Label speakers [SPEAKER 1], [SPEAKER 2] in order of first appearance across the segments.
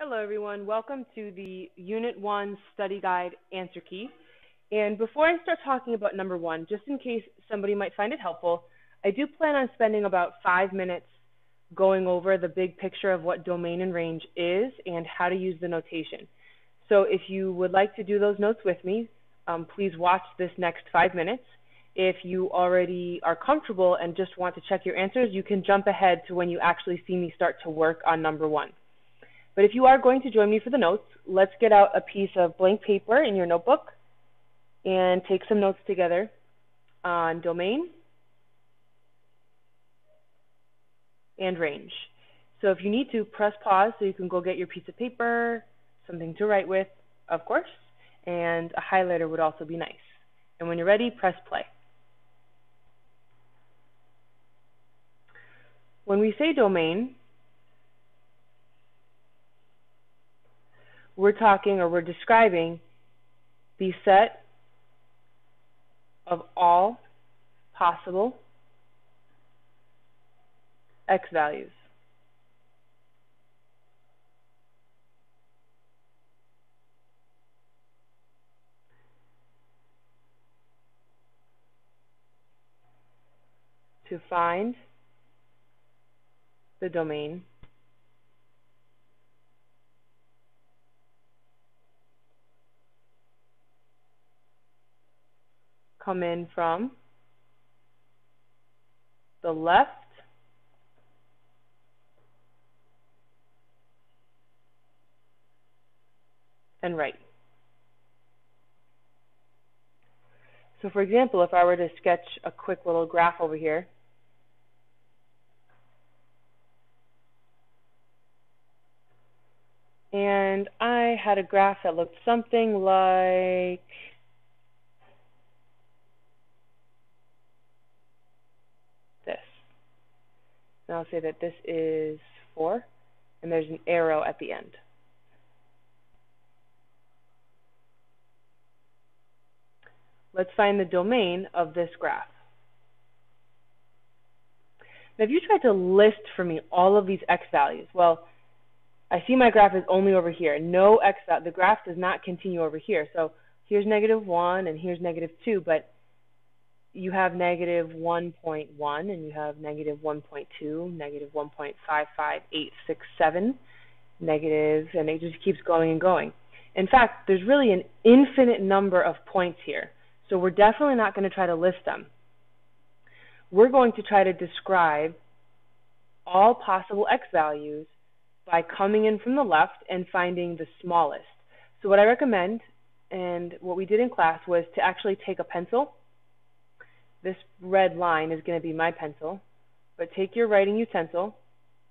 [SPEAKER 1] Hello, everyone. Welcome to the Unit 1 Study Guide Answer Key. And before I start talking about number 1, just in case somebody might find it helpful, I do plan on spending about 5 minutes going over the big picture of what domain and range is and how to use the notation. So if you would like to do those notes with me, please watch this next 5 minutes. If you already are comfortable and just want to check your answers, you can jump ahead to when you actually see me start to work on number 1. But if you are going to join me for the notes, let's get out a piece of blank paper in your notebook and take some notes together on domain and range. So if you need to, press pause so you can go get your piece of paper, something to write with, of course, and a highlighter would also be nice. And when you're ready, press play. When we say domain, we're describing the set of all possible x values. To find the domain, come in from the left and right. So for example, if I were to sketch a quick little graph over here, and I had a graph that looked something like this. And I'll say that this is 4, and there's an arrow at the end. Let's find the domain of this graph. Now, if you tried to list for me all of these x values, well, I see my graph is only over here. No x value. The graph does not continue over here. So here's -1 and here's -2, but you have -1.1 and you have -1.2, -1.55867, negative, and it just keeps going and going. In fact, there's really an infinite number of points here. So we're definitely not going to try to list them. We're going to try to describe all possible x values by coming in from the left and finding the smallest. So what I recommend, and what we did in class, was to actually take a pencil. This red line is going to be my pencil, but take your writing utensil,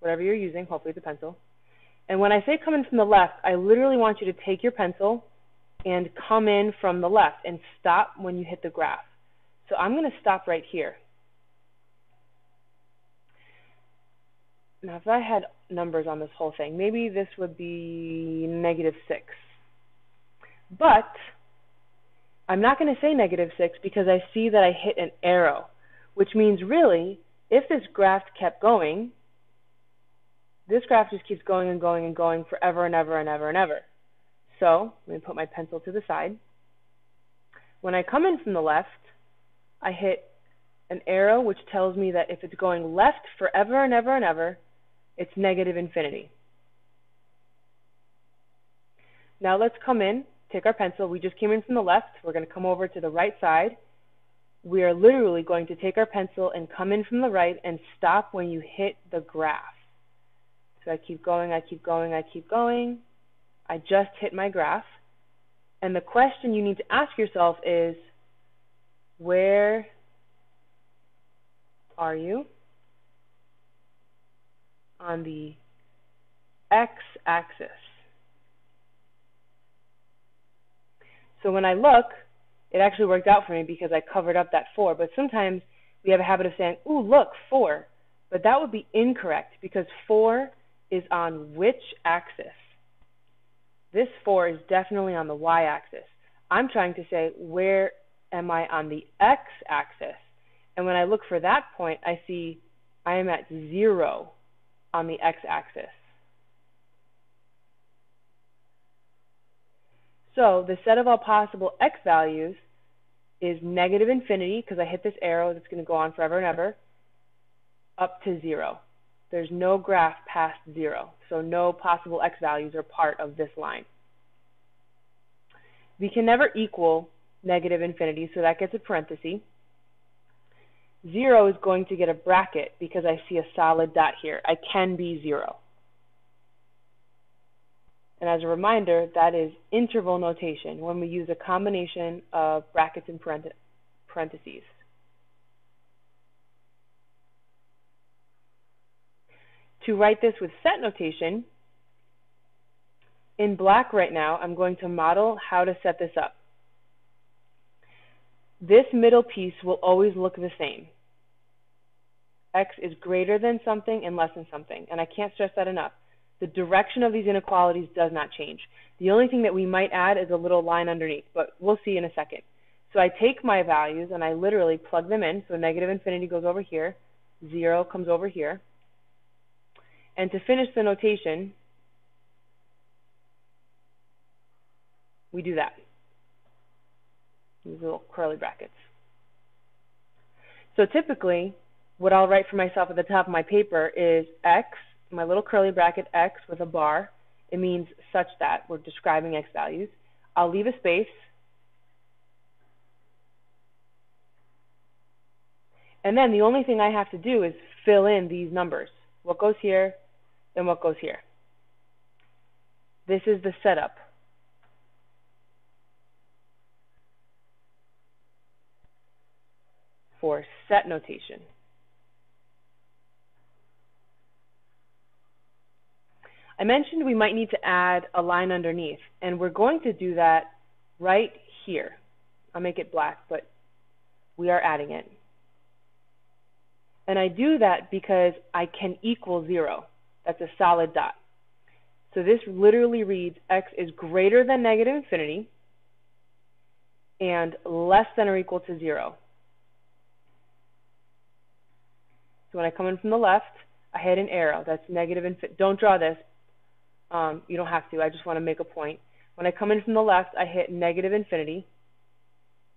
[SPEAKER 1] whatever you're using, hopefully it's a pencil. And when I say come in from the left, I literally want you to take your pencil and come in from the left and stop when you hit the graph. So I'm going to stop right here. Now, if I had numbers on this whole thing, maybe this would be -6. But I'm not going to say -6 because I see that I hit an arrow, which means really, if this graph kept going, this graph just keeps going and going and going forever and ever and ever and ever. So let me put my pencil to the side. When I come in from the left, I hit an arrow, which tells me that if it's going left forever and ever and ever, it's -infinity. Now let's come in, take our pencil. We just came in from the left. We're going to come over to the right side. We are literally going to take our pencil and come in from the right and stop when you hit the graph. So I keep going, I keep going, I keep going. I just hit my graph. And the question you need to ask yourself is, where are you on the x-axis? So when I look, it actually worked out for me because I covered up that 4. But sometimes we have a habit of saying, ooh, look, 4. But that would be incorrect because 4 is on which axis? This 4 is definitely on the y-axis. I'm trying to say, where am I on the x-axis? And when I look for that point, I see I am at 0 on the x-axis. So the set of all possible x values is negative infinity, because I hit this arrow that's going to go on forever and ever, up to 0. There's no graph past 0, so no possible x values are part of this line. We can never equal negative infinity, so that gets a parenthesis. 0 is going to get a bracket because I see a solid dot here. I can be 0. And as a reminder, that is interval notation when we use a combination of brackets and parentheses. To write this with set notation, in black right now, I'm going to model how to set this up. This middle piece will always look the same. X is greater than something and less than something, and I can't stress that enough. The direction of these inequalities does not change. The only thing that we might add is a little line underneath, but we'll see in a second. So I take my values and I literally plug them in. So negative infinity goes over here, 0 comes over here. And to finish the notation, we do that. These little curly brackets. So typically, what I'll write for myself at the top of my paper is x, my little curly bracket x with a bar. It means such that we're describing x values. I'll leave a space. And then the only thing I have to do is fill in these numbers. What goes here, then what goes here. This is the setup. For set notation. I mentioned we might need to add a line underneath, and we're going to do that right here. I'll make it black, but we are adding it. And I do that because I can equal 0. That's a solid dot. So this literally reads x is greater than negative infinity and less than or equal to 0. So when I come in from the left, I hit an arrow. That's negative infinity. Don't draw this. You don't have to. I just want to make a point. When I come in from the left, I hit negative infinity.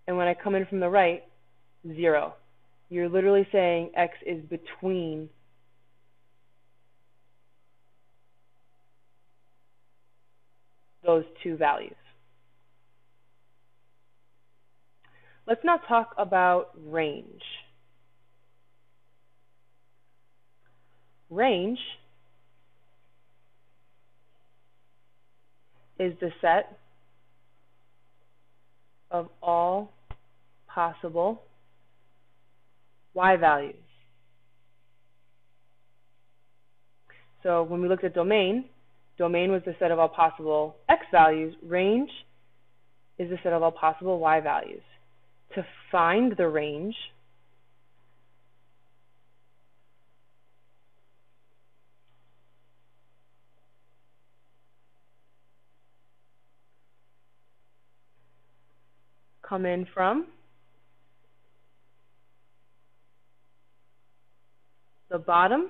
[SPEAKER 1] And when I come in from the right, 0. You're literally saying x is between those two values. Let's now talk about range. Range is the set of all possible y values. So when we looked at domain, domain was the set of all possible x values. Range is the set of all possible y values. To find the range, come in from the bottom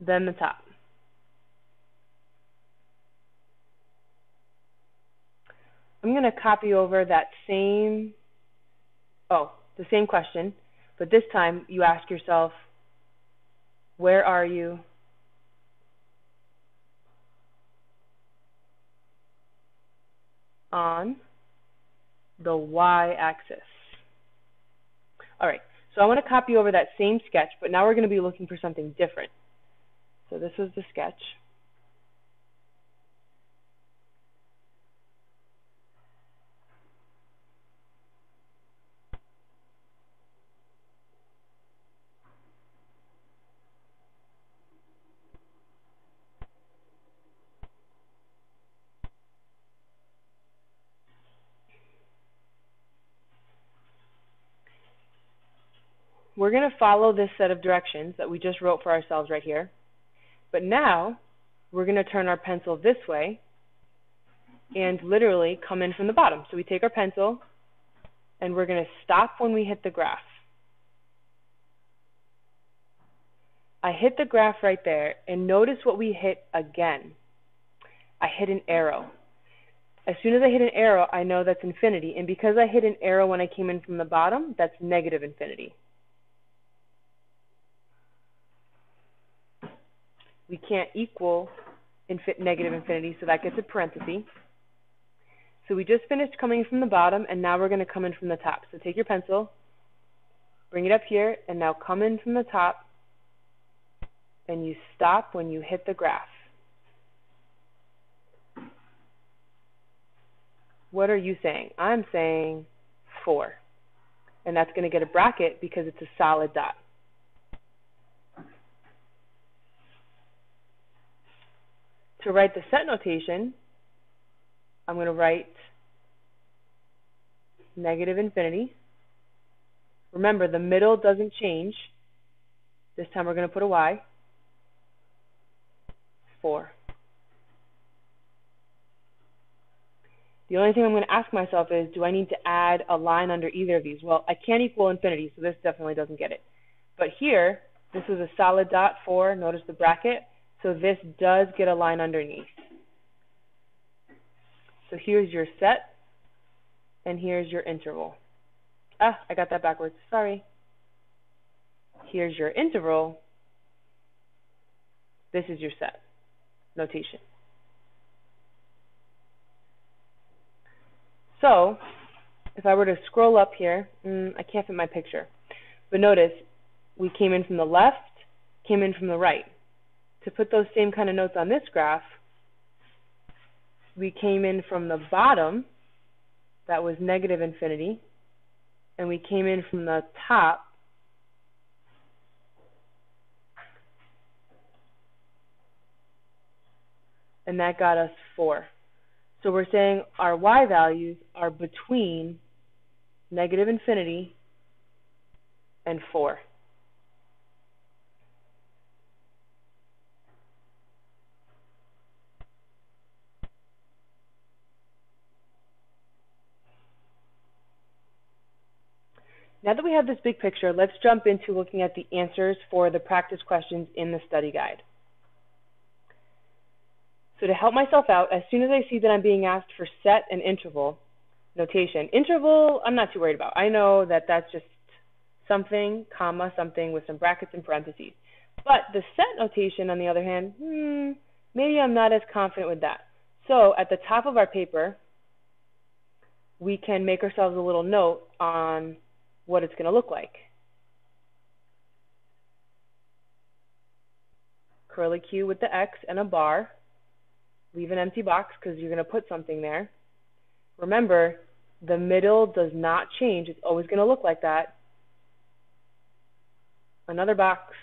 [SPEAKER 1] then the top. I'm going to copy over that same question, but this time you ask yourself, where are you on the y-axis? All right, so I want to copy over that same sketch, but now we're going to be looking for something different. So this was the sketch. We're going to follow this set of directions that we just wrote for ourselves right here. But now we're going to turn our pencil this way and literally come in from the bottom. So we take our pencil and we're going to stop when we hit the graph. I hit the graph right there, and notice what we hit again. I hit an arrow. As soon as I hit an arrow, I know that's infinity, and because I hit an arrow when I came in from the bottom, that's negative infinity. We can't equal negative infinity, so that gets a parenthesis. So we just finished coming from the bottom, and now we're going to come in from the top. So take your pencil, bring it up here, and now come in from the top, and you stop when you hit the graph. What are you saying? I'm saying 4. And that's going to get a bracket because it's a solid dot. To write the set notation, I'm going to write negative infinity. Remember, the middle doesn't change. This time we're going to put a y. 4. The only thing I'm going to ask myself is, do I need to add a line under either of these? Well, I can't equal infinity, so this definitely doesn't get it. But here, this is a solid dot, 4. Notice the bracket. So this does get a line underneath. So here's your set, and here's your interval. Ah, I got that backwards. Sorry. Here's your interval. This is your set notation. So if I were to scroll up here, I can't fit my picture. But notice, we came in from the left, came in from the right. To put those same kind of notes on this graph, we came in from the bottom, that was negative infinity, and we came in from the top, and that got us 4. So we're saying our y values are between negative infinity and 4. Now that we have this big picture, let's jump into looking at the answers for the practice questions in the study guide. So to help myself out, as soon as I see that I'm being asked for set and interval notation, interval I'm not too worried about. I know that that's just something, comma, something with some brackets and parentheses. But the set notation, on the other hand, maybe I'm not as confident with that. So at the top of our paper, we can make ourselves a little note on what it's going to look like. Curly Q with the X and a bar. Leave an empty box because you're going to put something there. Remember, the middle does not change. It's always going to look like that. Another box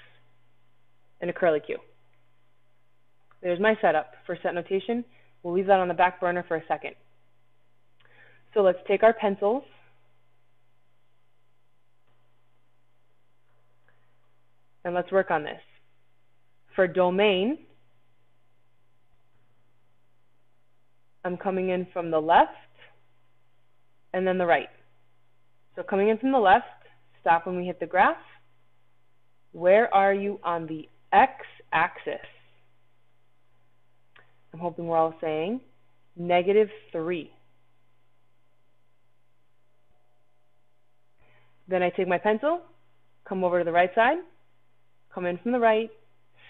[SPEAKER 1] and a curly Q. There's my setup for set notation. We'll leave that on the back burner for a second. So let's take our pencils. And let's work on this. For domain, I'm coming in from the left and then the right. So coming in from the left, stop when we hit the graph. Where are you on the x-axis? I'm hoping we're all saying -3. Then I take my pencil, come over to the right side, come in from the right,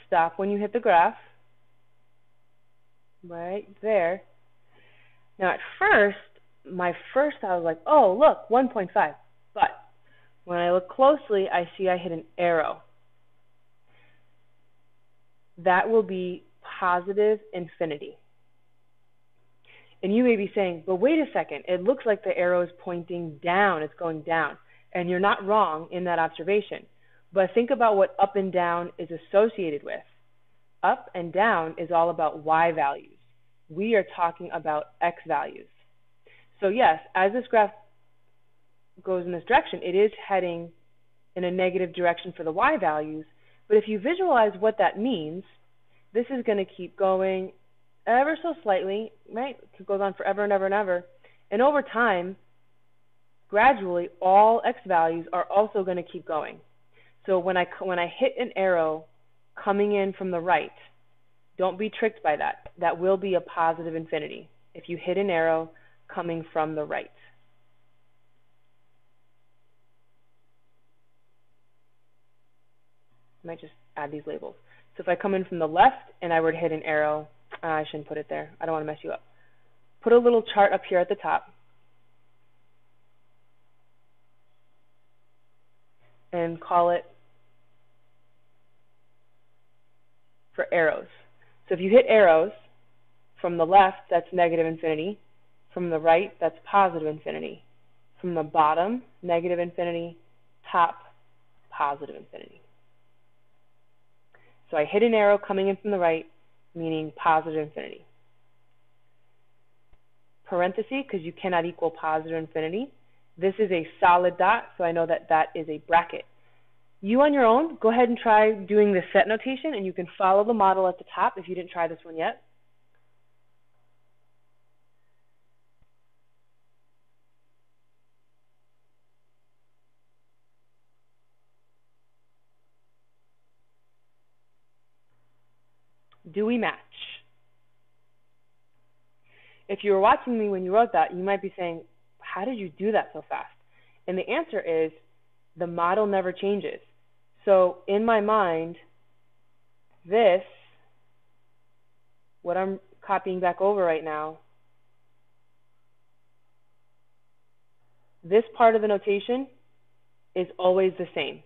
[SPEAKER 1] stop when you hit the graph, right there. Now at first, I was like, oh look, 1.5. But when I look closely, I see I hit an arrow. That will be positive infinity. And you may be saying, but wait a second, it looks like the arrow is pointing down, it's going down. And you're not wrong in that observation. But think about what up and down is associated with. Up and down is all about y values. We are talking about x values. So yes, as this graph goes in this direction, it is heading in a negative direction for the y values. But if you visualize what that means, this is going to keep going ever so slightly, right? It goes on forever and ever and ever. And over time, gradually, all x values are also going to keep going. So when I hit an arrow coming in from the right. Don't be tricked by that. That will be a positive infinity if you hit an arrow coming from the right. I might just add these labels. So if I come in from the left and I were to hit an arrow, I shouldn't put it there. I don't want to mess you up. Put a little chart up here at the top and call it for arrows. So if you hit arrows, from the left, that's negative infinity. From the right, that's positive infinity. From the bottom, negative infinity. Top, positive infinity. So I hit an arrow coming in from the right, meaning positive infinity. Parenthesis, because you cannot equal positive infinity. This is a solid dot, so I know that that is a bracket. You on your own, go ahead and try doing the set notation, and you can follow the model at the top if you didn't try this one yet. Do we match? If you were watching me when you wrote that, you might be saying, how did you do that so fast? And the answer is, the model never changes. So in my mind, this, what I'm copying back over right now, this part of the notation is always the same.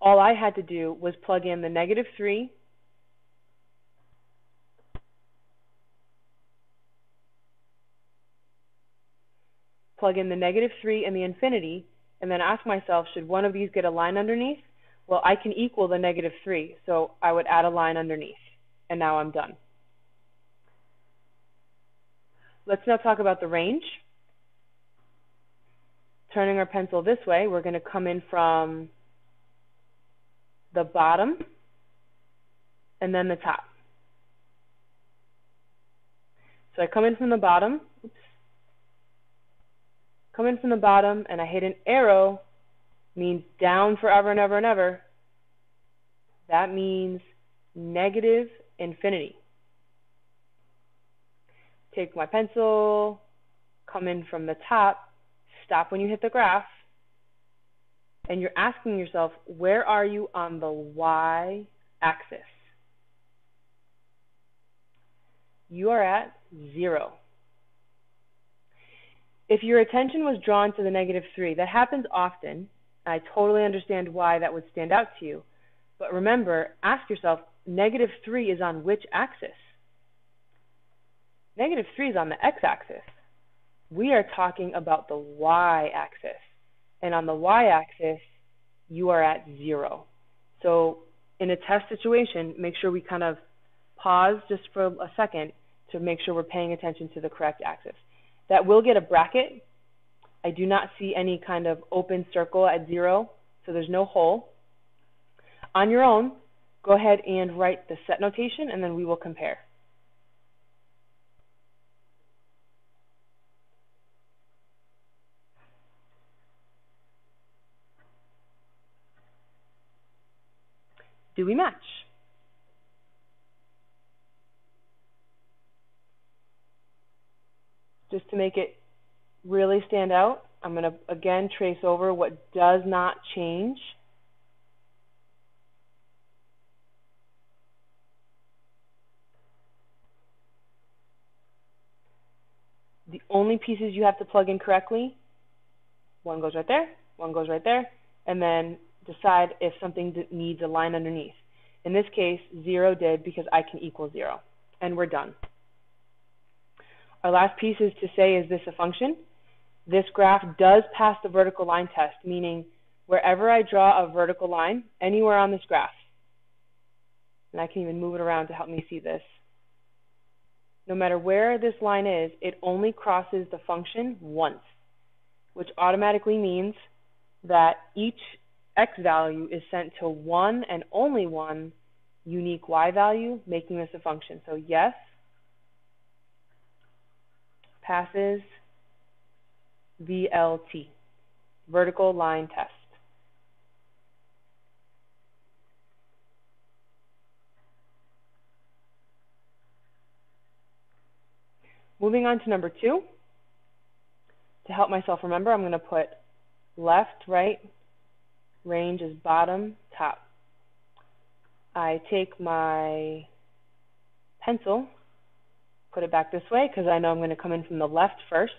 [SPEAKER 1] All I had to do was plug in the -3, plug in the -3 and the infinity, and then ask myself, should one of these get a line underneath? Well, I can equal the -3, so I would add a line underneath, and now I'm done. Let's now talk about the range. Turning our pencil this way, we're going to come in from the bottom and then the top. So I come in from the bottom, and I hit an arrow, means down forever and ever and ever. That means negative infinity. Take my pencil, come in from the top, stop when you hit the graph, and you're asking yourself, where are you on the y-axis? You are at 0. If your attention was drawn to the -3, that happens often. I totally understand why that would stand out to you. But remember, ask yourself, -3 is on which axis? -3 is on the x-axis. We are talking about the y-axis. And on the y-axis, you are at 0. So in a test situation, make sure we kind of pause just for a second to make sure we're paying attention to the correct axis. That will get a bracket. I do not see any kind of open circle at 0, so there's no hole. On your own, go ahead and write the set notation, and then we will compare. Do we match? Just to make it really stand out, I'm going to again trace over what does not change. The only pieces you have to plug in correctly, one goes right there, one goes right there, and then decide if something needs a line underneath. In this case, 0 did because I can equal 0, and we're done. Our last piece is to say, is this a function? This graph does pass the vertical line test, meaning wherever I draw a vertical line, anywhere on this graph, and I can even move it around to help me see this, no matter where this line is, it only crosses the function once, which automatically means that each x value is sent to one and only one unique y value, making this a function. So yes, passes VLT, vertical line test. Moving on to number 2. To help myself remember, I'm going to put left, right, range is bottom, top. I take my pencil, put it back this way because I know I'm going to come in from the left first.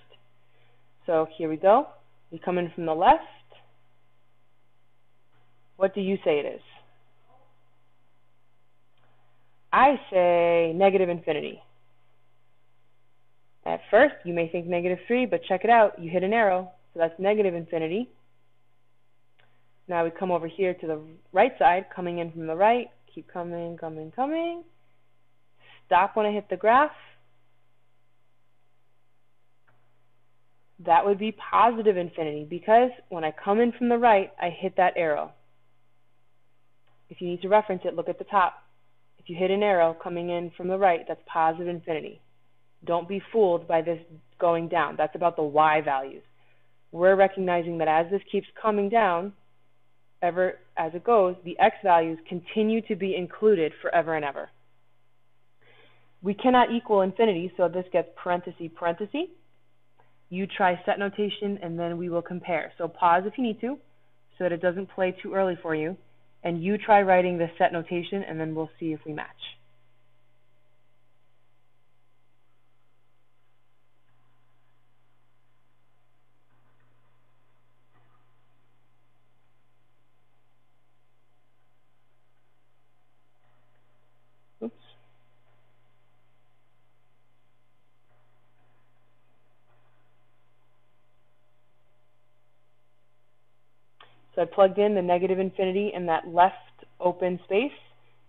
[SPEAKER 1] So here we go. You come in from the left. What do you say it is? I say negative infinity. At first, you may think -3, but check it out. You hit an arrow, so that's negative infinity. Now we come over here to the right side, coming in from the right. Keep coming, coming, coming. Stop when I hit the graph. That would be positive infinity because when I come in from the right, I hit that arrow. If you need to reference it, look at the top. If you hit an arrow coming in from the right, that's positive infinity. Don't be fooled by this going down. That's about the y values. We're recognizing that as this keeps coming down, ever as it goes, the x values continue to be included forever and ever. We cannot equal infinity, so this gets parenthesis, parenthesis. You try set notation, and then we will compare. So pause if you need to, so that it doesn't play too early for you. And you try writing the set notation, and then we'll see if we match. Oops. So I plugged in the negative infinity in that left open space,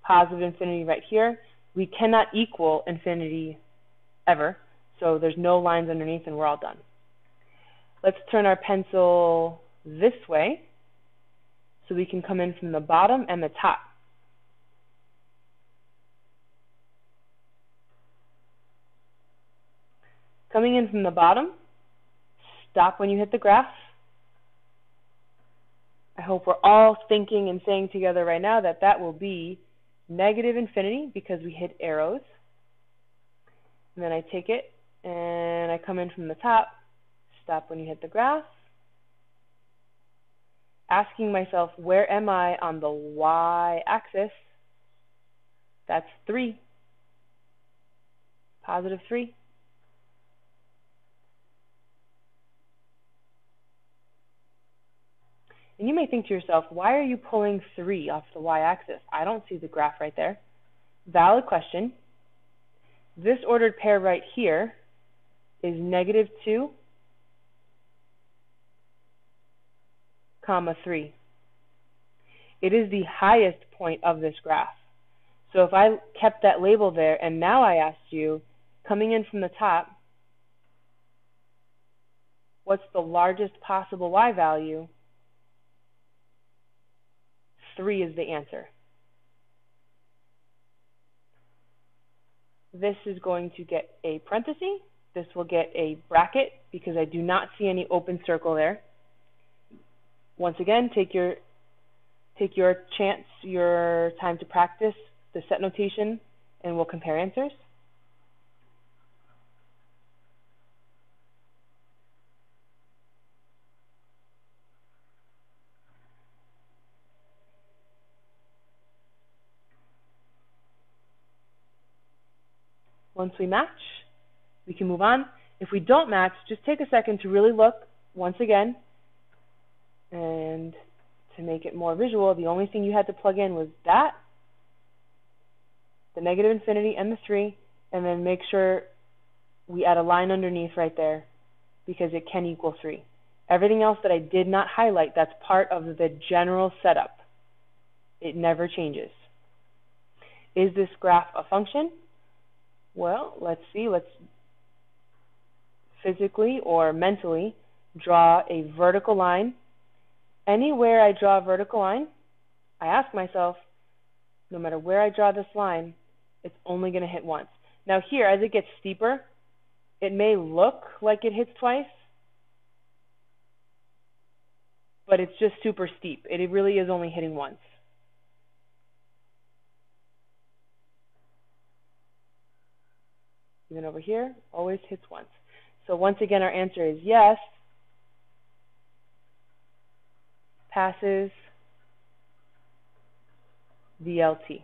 [SPEAKER 1] positive infinity right here. We cannot equal infinity ever, so there's no lines underneath and we're all done. Let's turn our pencil this way so we can come in from the bottom and the top. Coming in from the bottom, stop when you hit the graph. I hope we're all thinking and saying together right now that that will be negative infinity because we hit arrows. And then I take it and I come in from the top, stop when you hit the graph. Asking myself, where am I on the y-axis? That's 3. Positive 3. And you may think to yourself, why are you pulling 3 off the y-axis? I don't see the graph right there. Valid question. This ordered pair right here is -2, 3. It is the highest point of this graph. So if I kept that label there and now I asked you, coming in from the top, what's the largest possible y value? 3 is the answer. This is going to get a parenthesis. This will get a bracket because I do not see any open circle there. Once again, take your chance, your time to practice the set notation, and we'll compare answers. Once we match, we can move on. If we don't match, just take a second to really look once again. And to make it more visual, the only thing you had to plug in was that, the negative infinity and the 3, and then make sure we add a line underneath right there because it can equal 3. Everything else that I did not highlight, that's part of the general setup. It never changes. Is this graph a function? Well, let's see. Let's physically or mentally draw a vertical line. Anywhere I draw a vertical line, I ask myself, no matter where I draw this line, it's only going to hit once. Now here, as it gets steeper, it may look like it hits twice, but it's just super steep. It really is only hitting once. Even over here, always hits once. So once again, our answer is yes, passes VLT.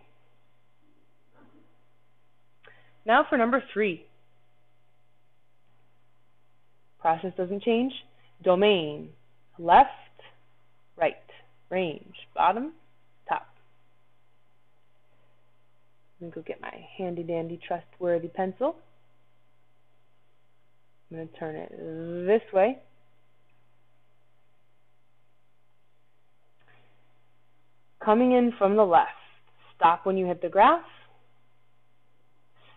[SPEAKER 1] Now for number 3. Process doesn't change. Domain, left, right, range, bottom, top. Let me go get my handy dandy trustworthy pencil. I'm going to turn it this way. Coming in from the left, stop when you hit the graph.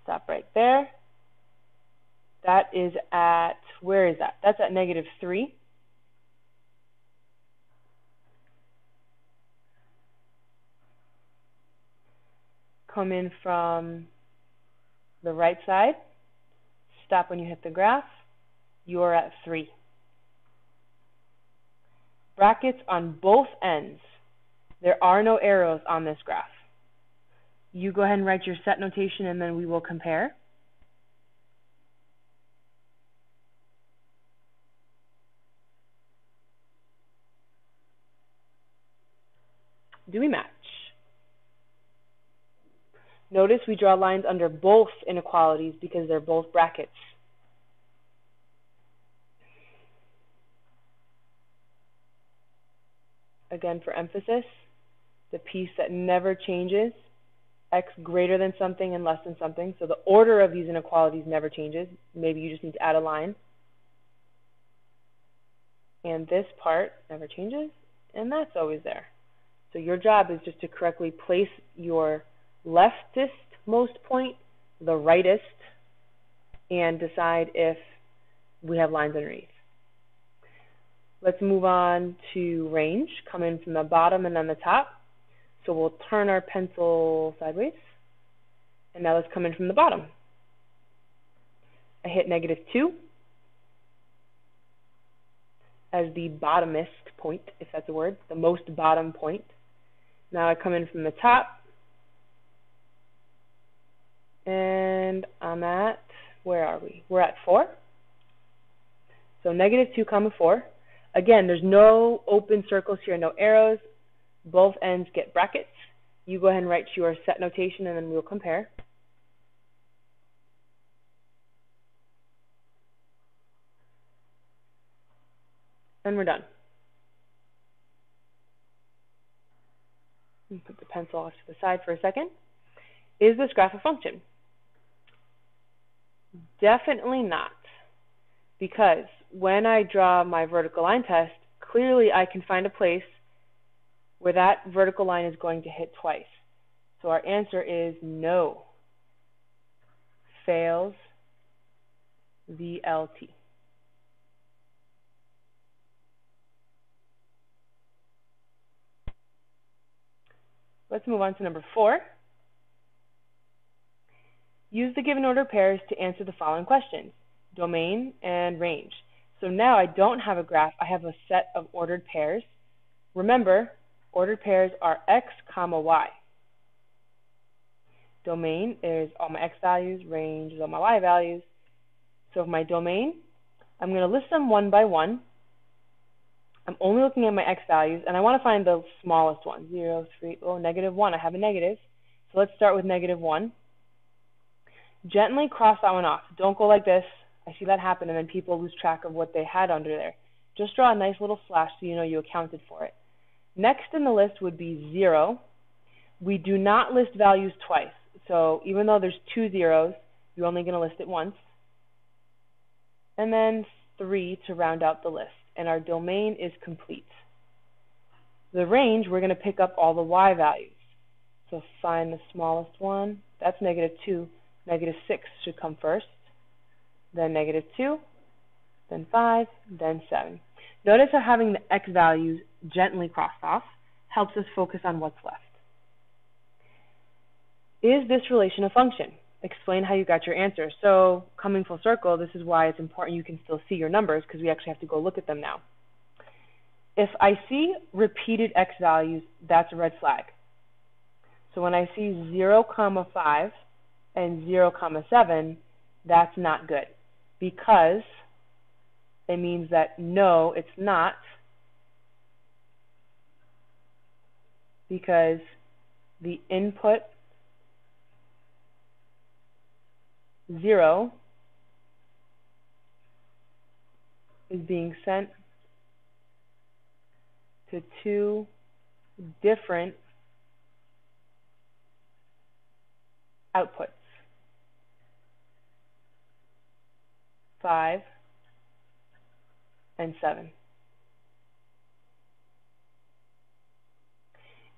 [SPEAKER 1] Stop right there. That is at, where is that? That's at -3. Come in from the right side. Stop when you hit the graph. You're at 3. Brackets on both ends. There are no arrows on this graph. You go ahead and write your set notation, and then we will compare. Do we match? Notice we draw lines under both inequalities because they're both brackets. Again, for emphasis, the piece that never changes, x greater than something and less than something. So the order of these inequalities never changes. Maybe you just need to add a line. And this part never changes, and that's always there. So your job is just to correctly place your leftist most point, the rightist, and decide if we have lines underneath. Let's move on to range. Come in from the bottom and then the top. So we'll turn our pencil sideways. And now let's come in from the bottom. I hit -2 as the bottomest point, if that's a word, the most bottom point. Now I come in from the top. And I'm at, where are we? We're at 4. So -2, 4. Again, there's no open circles here, no arrows. Both ends get brackets. You go ahead and write your set notation, and then we'll compare. And we're done. Put the pencil off to the side for a second. Is this graph a function? Definitely not. Because when I draw my vertical line test, clearly I can find a place where that vertical line is going to hit twice. So our answer is no. Fails VLT. Let's move on to number 4. Use the given order pairs to answer the following questions: domain and range. So now I don't have a graph, I have a set of ordered pairs. Remember, ordered pairs are x, y. Domain is all my x values, range is all my y values. So for my domain, I'm going to list them one by one. I'm only looking at my x values, and I want to find the smallest one. 0, 3, oh, -1. I have a negative. So let's start with -1. Gently cross that one off. Don't go like this. I see that happen, and then people lose track of what they had under there. Just draw a nice little slash so you know you accounted for it. Next in the list would be 0. We do not list values twice. So even though there's 2 zeros, you're only going to list it once. And then 3 to round out the list. And our domain is complete. The range, we're going to pick up all the y values. So find the smallest one. That's -2. -6 should come first. Then -2. Then 5. Then 7. Notice how having the x values gently crossed off helps us focus on what's left. Is this relation a function? Explain how you got your answer. So coming full circle, this is why it's important you can still see your numbers, because we actually have to go look at them now. If I see repeated x values, that's a red flag. So when I see 0, 5 and 0, 7, That's not good, because it means that no, it's not, because the input 0 is being sent to two different outputs, 5 and 7.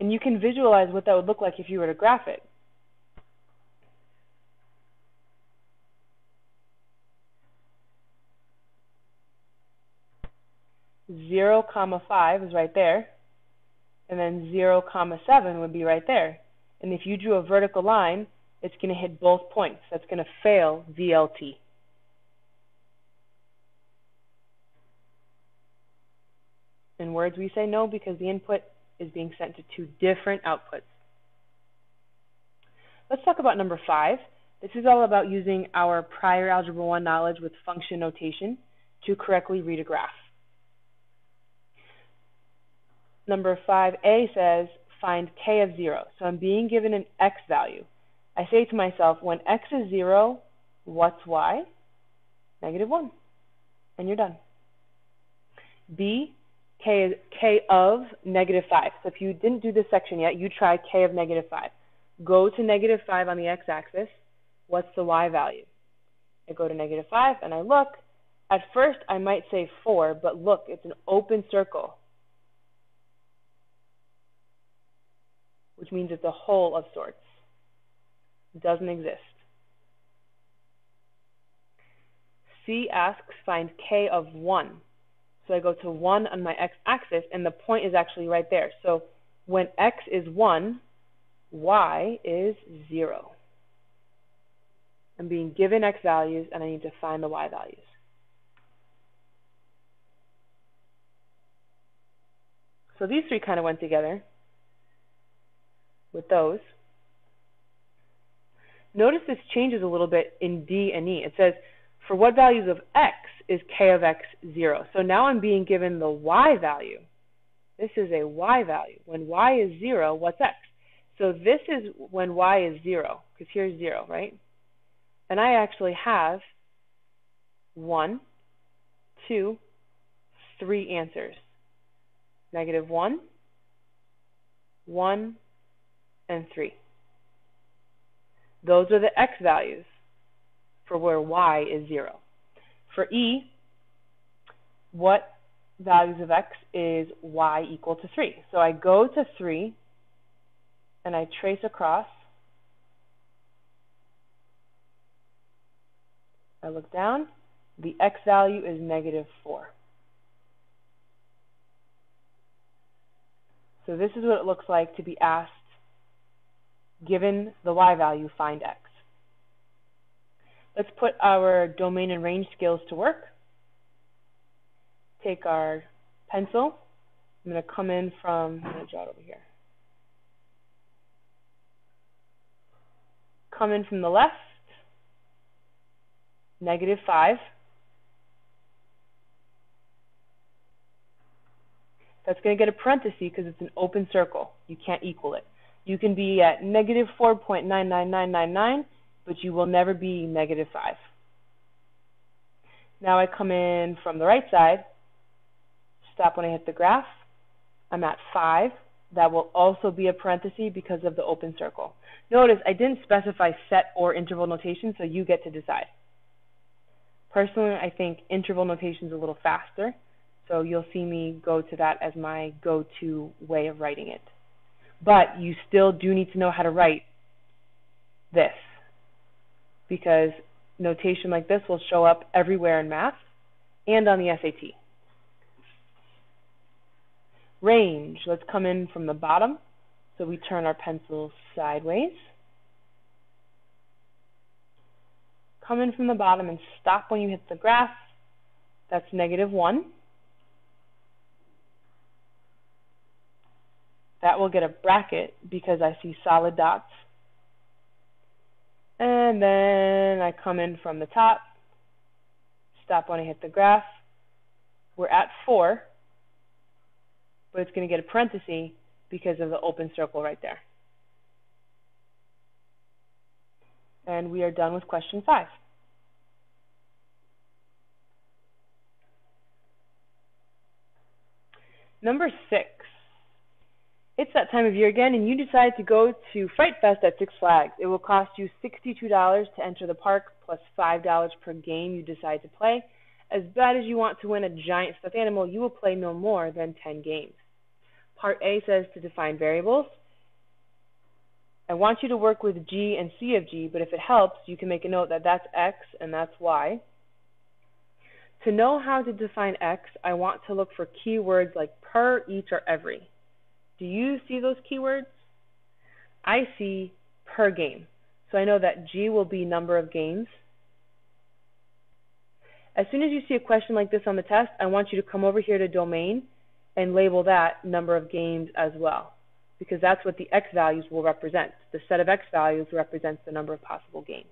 [SPEAKER 1] And you can visualize what that would look like if you were to graph it. Zero comma 5 is right there, and then 0, 7 would be right there. And if you drew a vertical line, it's going to hit both points. That's going to fail VLT. In words, we say no because the input is being sent to two different outputs. Let's talk about number 5. This is all about using our prior Algebra 1 knowledge with function notation to correctly read a graph. Number 5a says, find k of 0. So I'm being given an x value. I say to myself, when x is 0, what's y? -1. And you're done. B, k of -5. So if you didn't do this section yet, you try k of -5. Go to -5 on the x-axis. What's the y value? I go to -5 and I look. At first, I might say 4, but look, it's an open circle, which means it's a hole of sorts. It doesn't exist. C asks, find k of 1. So I go to 1 on my x-axis, and the point is actually right there. So when x is 1, y is 0. I'm being given x values, and I need to find the y values. So these three kind of went together with those. Notice this changes a little bit in D and E. It says, for what values of x is k of x 0? So now I'm being given the y value. This is a y value. When y is 0, what's x? So this is when y is 0, because here's 0, right? And I actually have 1, 2, 3 answers. -1, 1, and 3. Those are the x values for where y is 0. For E, what values of x is y equal to 3? So I go to 3 and I trace across. I look down. The x value is -4. So this is what it looks like to be asked, given the y value, find x. Let's put our domain and range skills to work. Take our pencil. I'm going to come in from, I'm going to draw it over here. Come in from the left, -5. That's going to get a parenthesis because it's an open circle. You can't equal it. You can be at -4.99999, but you will never be -5. Now I come in from the right side, stop when I hit the graph. I'm at 5. That will also be a parenthesis because of the open circle. Notice I didn't specify set or interval notation, so you get to decide. Personally, I think interval notation is a little faster, so you'll see me go to that as my go-to way of writing it. But you still do need to know how to write this, because notation like this will show up everywhere in math and on the SAT. Range, let's come in from the bottom. So we turn our pencil sideways. Come in from the bottom and stop when you hit the graph. That's -1. That will get a bracket because I see solid dots. And then I come in from the top, stop when I hit the graph. We're at 4, but it's going to get a parenthesis because of the open circle right there. And we are done with question 5. Number 6. It's that time of year again, and you decide to go to Fright Fest at Six Flags. It will cost you $62 to enter the park, plus $5 per game you decide to play. As bad as you want to win a giant stuffed animal, you will play no more than 10 games. Part A says to define variables. I want you to work with G and C of G, but if it helps, you can make a note that that's X and that's Y. To know how to define X, I want to look for keywords like per, each, or every. Do you see those keywords? I see per game. So I know that G will be number of games. As soon as you see a question like this on the test, I want you to come over here to domain and label that number of games as well, because that's what the X values will represent. The set of X values represents the number of possible games.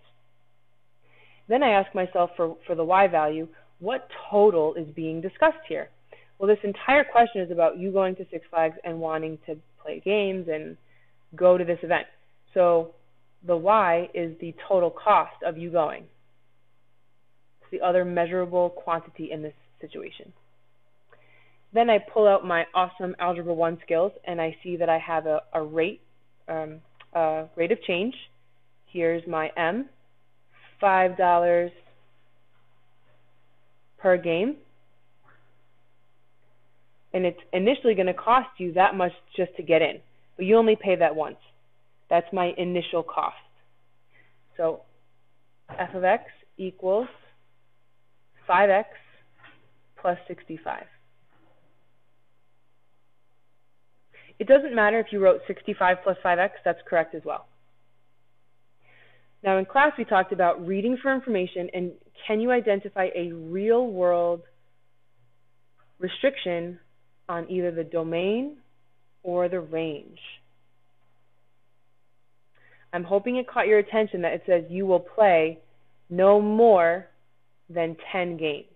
[SPEAKER 1] Then I ask myself for the Y value, what total is being discussed here? Well, this entire question is about you going to Six Flags and wanting to play games and go to this event. So the Y is the total cost of you going. It's the other measurable quantity in this situation. Then I pull out my awesome Algebra 1 skills, and I see that I have a rate of change. Here's my M, $5 per game. And it's initially going to cost you that much just to get in, but you only pay that once. That's my initial cost. So f of x equals 5x plus 65. It doesn't matter if you wrote 65 plus 5x, that's correct as well. Now in class we talked about reading for information and can you identify a real world restriction on either the domain or the range. I'm hoping it caught your attention that it says you will play no more than 10 games.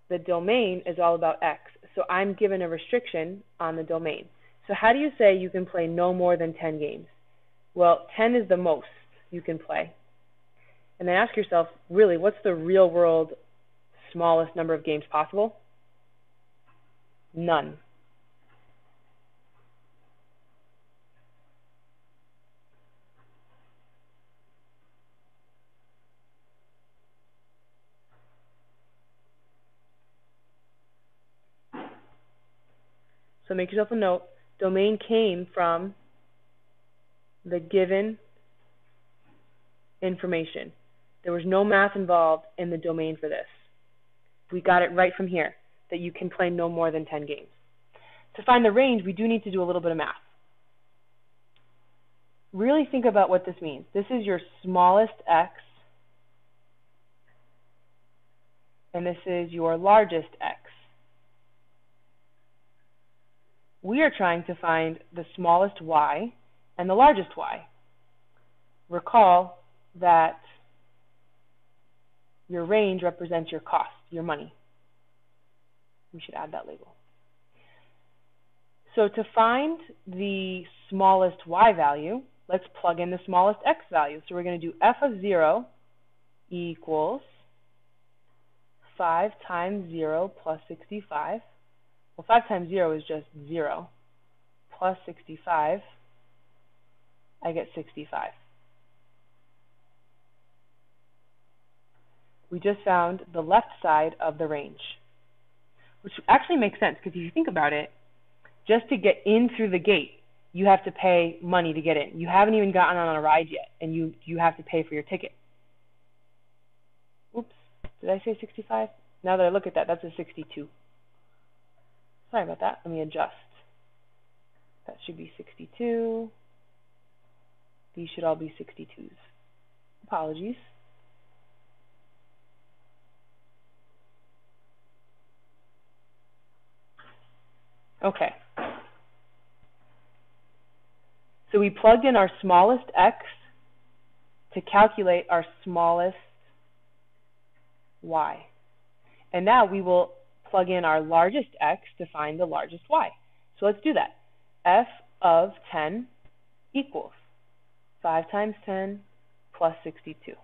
[SPEAKER 1] The domain is all about X, so I'm given a restriction on the domain. So how do you say you can play no more than 10 games? Well, 10 is the most you can play. And then ask yourself, really, what's the real world smallest number of games possible? None. So make yourself a note. Domain came from the given information. There was no math involved in the domain for this. We got it right from here, that you can play no more than 10 games. To find the range, we do need to do a little bit of math. Really think about what this means. This is your smallest X, and this is your largest X. We are trying to find the smallest Y and the largest Y. Recall that your range represents your cost, your money. We should add that label. So to find the smallest Y value, let's plug in the smallest X value. So we're going to do f of 0 equals 5 times 0 plus 65. Well, 5 times 0 is just 0. Plus 65, I get 65. We just found the left side of the range, which actually makes sense because if you think about it, just to get in through the gate, you have to pay money to get in. You haven't even gotten on a ride yet, and you have to pay for your ticket. Oops, did I say 65? Now that I look at that, that's a 62. Sorry about that. Let me adjust. That should be 62. These should all be 62s. Apologies. Okay. So we plugged in our smallest x to calculate our smallest y. And now we will plug in our largest x to find the largest y. So let's do that. F of 10 equals 5 times 10 plus 62.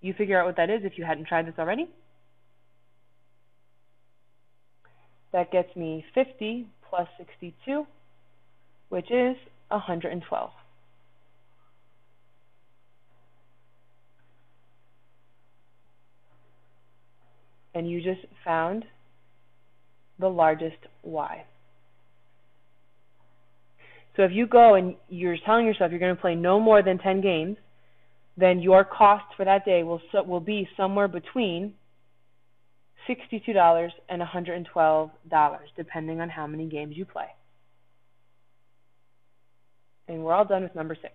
[SPEAKER 1] You figure out what that is if you hadn't tried this already. That gets me 50 plus 62, which is 112. And you just found the largest y. So if you go and you're telling yourself you're going to play no more than 10 games, then your cost for that day will be somewhere between $62 and $112, depending on how many games you play. And we're all done with number 6.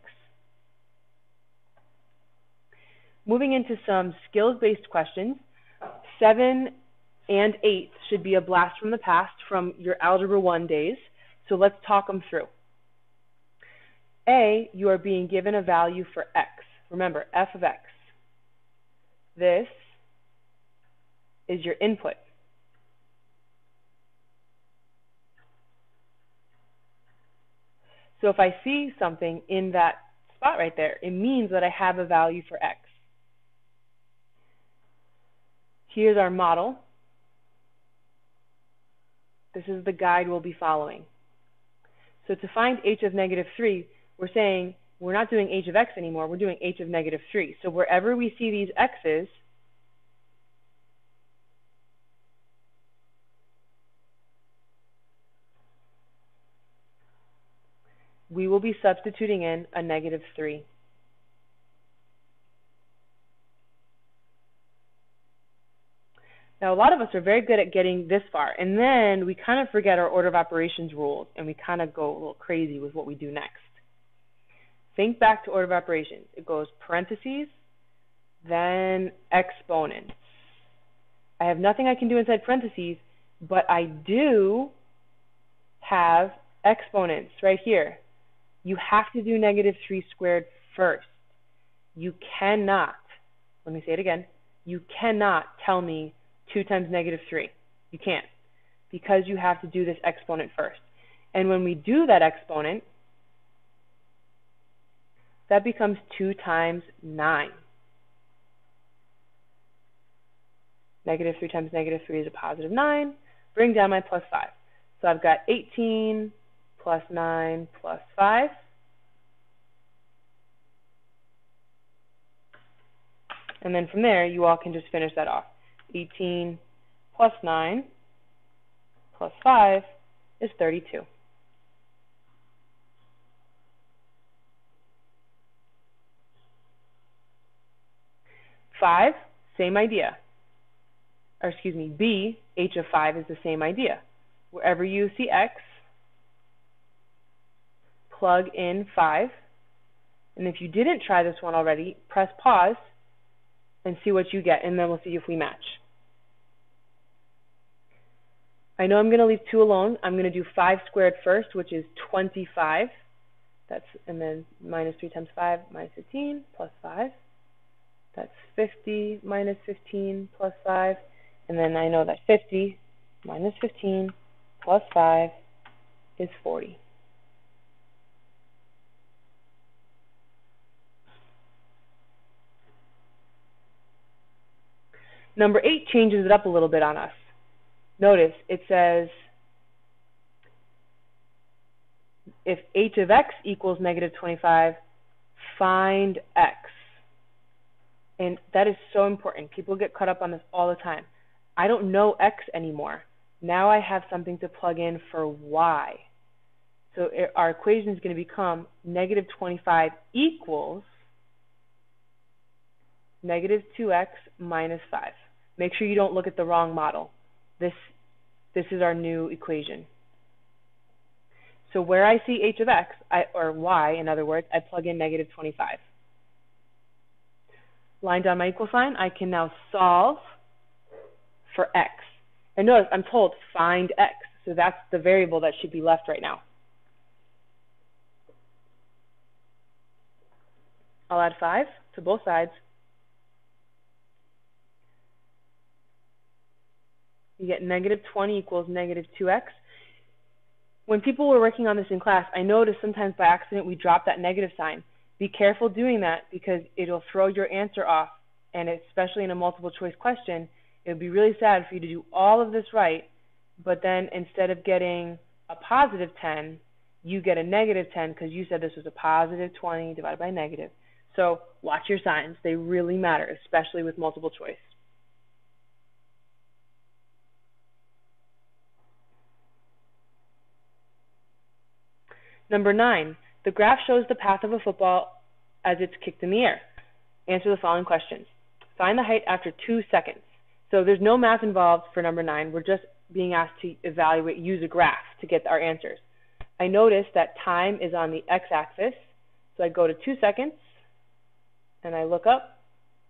[SPEAKER 1] Moving into some skills-based questions. 7 and 8 should be a blast from the past from your Algebra 1 days. So let's talk them through. A, you are being given a value for x. Remember, f of x. This is your input. So if I see something in that spot right there, it means that I have a value for x. Here's our model. This is the guide we'll be following. So to find h of negative 3, we're saying we're not doing h of x anymore, we're doing h of negative 3. So wherever we see these x's, we will be substituting in a negative 3. Now, a lot of us are very good at getting this far, and then we kind of forget our order of operations rules, and we kind of go a little crazy with what we do next. Think back to order of operations. It goes parentheses, then exponents. I have nothing I can do inside parentheses, but I do have exponents right here. You have to do negative 3 squared first. You cannot, let me say it again, you cannot tell me 2 times negative 3. You can't, because you have to do this exponent first. And when we do that exponent, that becomes 2 times 9. Negative 3 times negative 3 is a positive 9. Bring down my plus 5. So I've got 18 plus 9 plus 5. And then from there, you all can just finish that off. 18 plus 9 plus 5 is 32. 5, same idea. Or excuse me, B, h of 5 is the same idea. Wherever you see x, plug in 5. And if you didn't try this one already, press pause and see what you get, and then we'll see if we match. I know I'm going to leave 2 alone. I'm going to do 5 squared first, which is 25. And then minus 3 times 5, minus 15, plus 5. That's 50 minus 15 plus 5. And then I know that 50 minus 15 plus 5 is 40. Number 8 changes it up a little bit on us. Notice it says if h of x equals negative 25, find x. And that is so important. People get caught up on this all the time. I don't know x anymore. Now I have something to plug in for y. So our equation is going to become negative 25 equals negative 2x minus 5. Make sure you don't look at the wrong model. This is our new equation. So where I see h of x, or y in other words, I plug in negative 25. Line down my equal sign, I can now solve for x. And notice I'm told find x, so that's the variable that should be left right now. I'll add 5 to both sides. You get negative 20 equals negative 2x. When people were working on this in class, I noticed sometimes by accident we drop that negative sign. Be careful doing that because it'll throw your answer off, and especially in a multiple choice question, it would be really sad for you to do all of this right, but then instead of getting a positive 10, you get a negative 10 because you said this was a positive 20 divided by negative. So watch your signs. They really matter, especially with multiple choice. Number 9, the graph shows the path of a football as it's kicked in the air. Answer the following questions. Find the height after 2 seconds. So there's no math involved for number 9. We're just being asked to evaluate, use a graph to get our answers. I noticed that time is on the x-axis, so I go to 2 seconds, and I look up,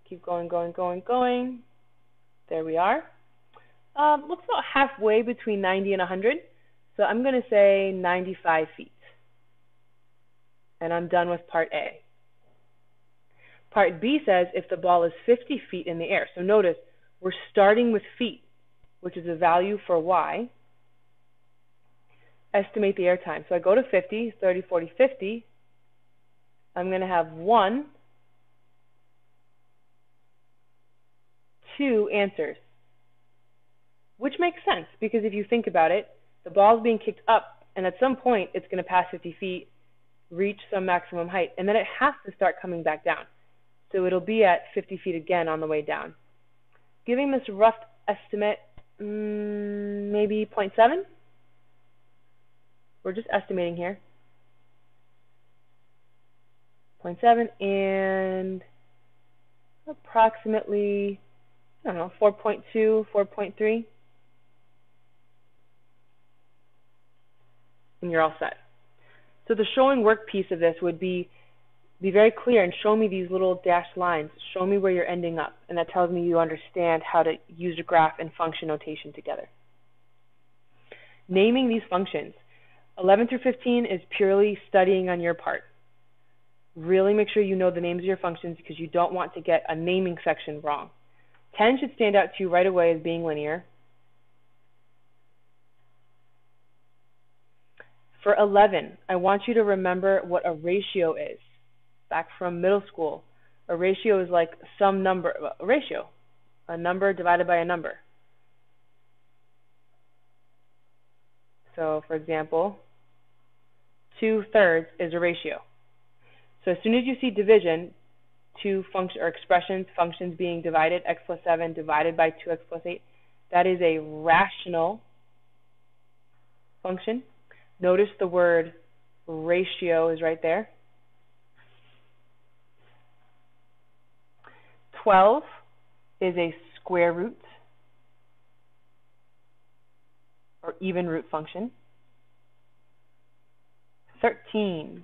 [SPEAKER 1] keep going, going. There we are. Looks about halfway between 90 and 100, so I'm going to say 95 feet. And I'm done with part A. Part B says if the ball is 50 feet in the air. So notice, we're starting with feet, which is a value for y. Estimate the air time. So I go to 50, 30, 40, 50. I'm going to have 1, 2 answers, which makes sense because if you think about it, the ball is being kicked up, and at some point it's going to pass 50 feet, reach some maximum height, and then it has to start coming back down. So it'll be at 50 feet again on the way down. Giving this rough estimate, maybe 0.7? We're just estimating here. 0.7 and approximately, I don't know, 4.2, 4.3. And you're all set. So the showing work piece of this would be very clear and show me these little dashed lines. Show me where you're ending up. And that tells me you understand how to use a graph and function notation together. Naming these functions. 11 through 15 is purely studying on your part. Really make sure you know the names of your functions because you don't want to get a naming section wrong. 10 should stand out to you right away as being linear. For 11, I want you to remember what a ratio is. Back from middle school, a ratio is like some number, a ratio, a number divided by a number. So, for example, 2/3 is a ratio. So as soon as you see division, two function or expressions, functions being divided, x plus 7 divided by 2x plus 8, that is a rational function. Notice the word ratio is right there. 12 is a square root or even root function. 13,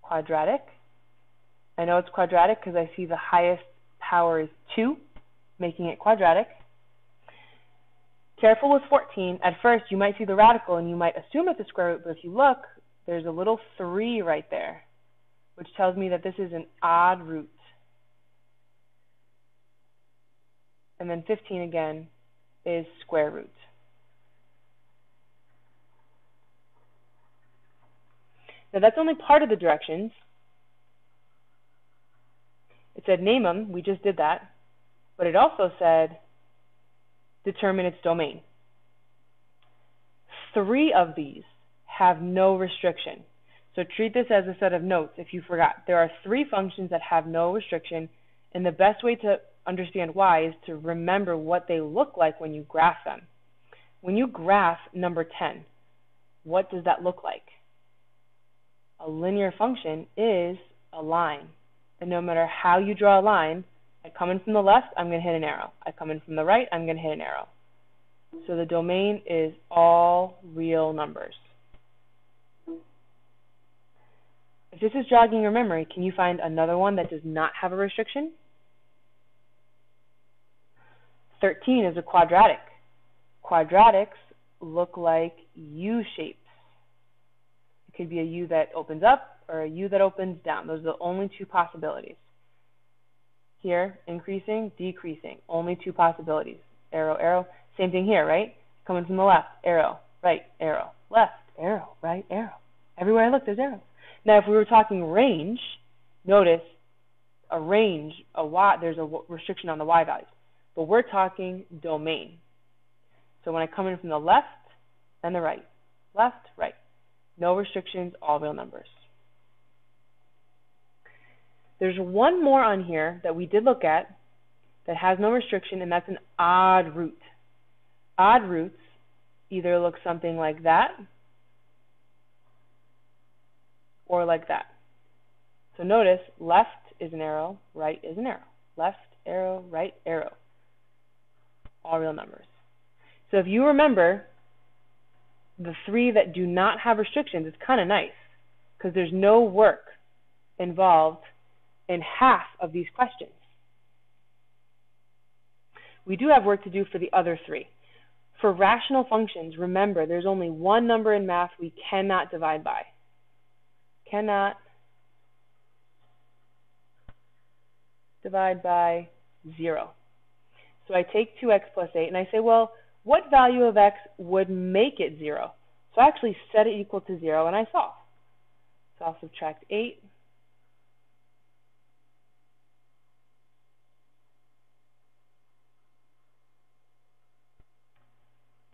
[SPEAKER 1] quadratic. I know it's quadratic because I see the highest power is 2, making it quadratic. Careful with 14. At first, you might see the radical and you might assume it's a square root, but if you look, there's a little 3 right there, which tells me that this is an odd root. And then 15 again is square root. Now that's only part of the directions. It said name them, we just did that, but it also said determine its domain. 3 of these have no restriction. So treat this as a set of notes if you forgot. There are 3 functions that have no restriction, and the best way to understand why is to remember what they look like when you graph them. When you graph number 10, what does that look like? A linear function is a line. And no matter how you draw a line, I come in from the left, I'm going to hit an arrow. I come in from the right, I'm going to hit an arrow. So the domain is all real numbers. If this is jogging your memory, can you find another one that does not have a restriction? 13 is a quadratic. Quadratics look like U shapes. It could be a U that opens up or a U that opens down. Those are the only two possibilities. Here, increasing, decreasing, only two possibilities. Arrow, arrow. Same thing here, right? Coming from the left, arrow, right, arrow, left, arrow, right, arrow. Everywhere I look, there's arrows. Now, if we were talking range, notice a range, there's a restriction on the Y values. But we're talking domain. So when I come in from the left and the right, left, right, no restrictions, all real numbers. There's one more on here that we did look at that has no restriction, and that's an odd root. Odd roots either look something like that or like that. So notice left is an arrow, right is an arrow. Left arrow, right arrow. All real numbers. So if you remember the three that do not have restrictions, it's kind of nice because there's no work involved in half of these questions. We do have work to do for the other three. For rational functions, remember there's only one number in math we cannot divide by. Cannot divide by 0. So I take 2x plus 8 and I say, well, what value of x would make it 0? So I actually set it equal to 0 and I solve. So I'll subtract 8.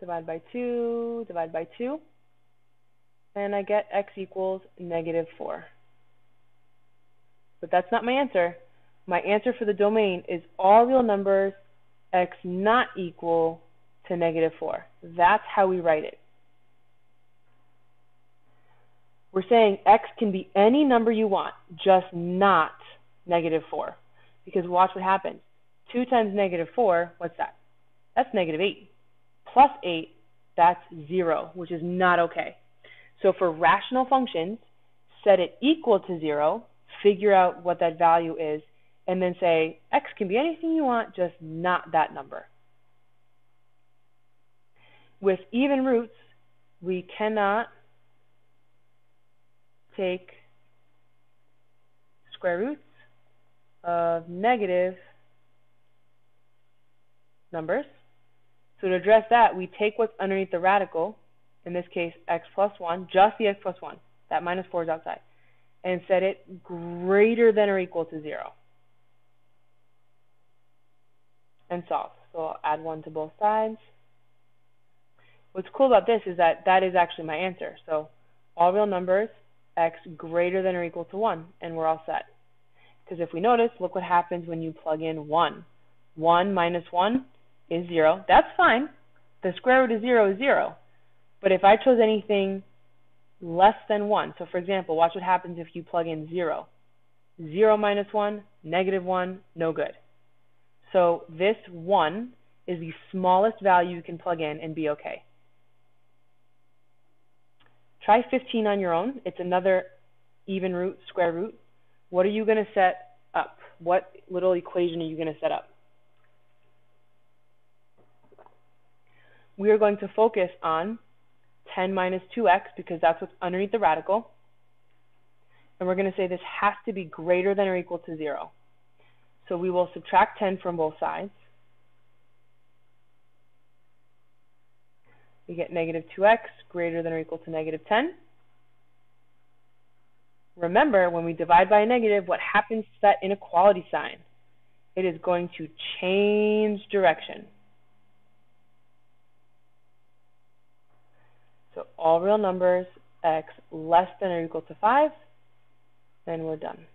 [SPEAKER 1] Divide by 2, divide by 2, and I get x equals -4. But that's not my answer. My answer for the domain is all real numbers x not equal to -4. That's how we write it. We're saying x can be any number you want, just not -4. Because watch what happens. 2 times -4, what's that? That's -8. Plus 8, that's 0, which is not okay. So for rational functions, set it equal to 0, figure out what that value is, and then say x can be anything you want, just not that number. With even roots, we cannot take square roots of negative numbers. So to address that, we take what's underneath the radical, in this case x plus 1, just the x plus 1, that -4 is outside, and set it greater than or equal to 0. And solve. So I'll add 1 to both sides. What's cool about this is that that is actually my answer. So all real numbers, x greater than or equal to 1, and we're all set. Because if we notice, look what happens when you plug in 1. 1 minus 1 is 0. That's fine. The square root of 0 is 0. But if I chose anything less than 1, so for example, watch what happens if you plug in 0. 0 minus 1, -1, no good. So this 1 is the smallest value you can plug in and be okay. Try 15 on your own. It's another even root, square root. What are you going to set up? What little equation are you going to set up? We are going to focus on 10 minus 2x because that's what's underneath the radical. And we're going to say this has to be greater than or equal to 0. So we will subtract 10 from both sides. We get -2x greater than or equal to -10. Remember, when we divide by a negative, what happens to that inequality sign? It is going to change direction. So all real numbers, x less than or equal to 5, then we're done.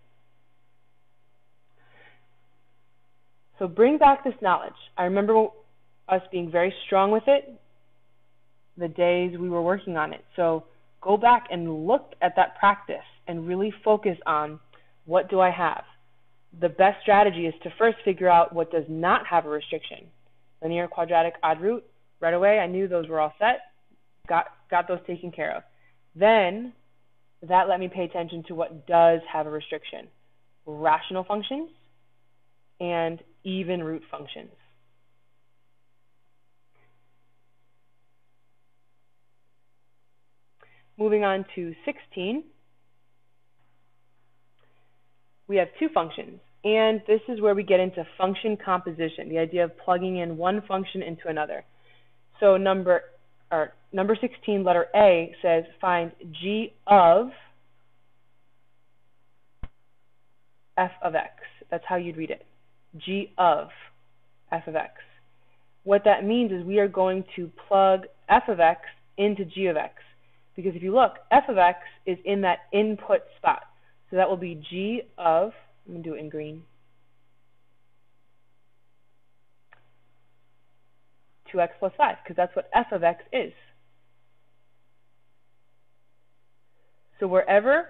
[SPEAKER 1] So bring back this knowledge. I remember us being very strong with it the days we were working on it. So go back and look at that practice and really focus on what do I have. The best strategy is to first figure out what does not have a restriction. Linear, quadratic, odd root. Right away, I knew those were all set. Got those taken care of. Then that let me pay attention to what does have a restriction. Rational functions and even root functions. Moving on to 16, we have two functions. And this is where we get into function composition, the idea of plugging in one function into another. So number 16, letter A, says find g of f of x. That's how you'd read it, g of f of x. What that means is we are going to plug f of x into g of x. Because if you look, f of x is in that input spot. So that will be g of, I'm going to do it in green, 2x plus 5, because that's what f of x is. So wherever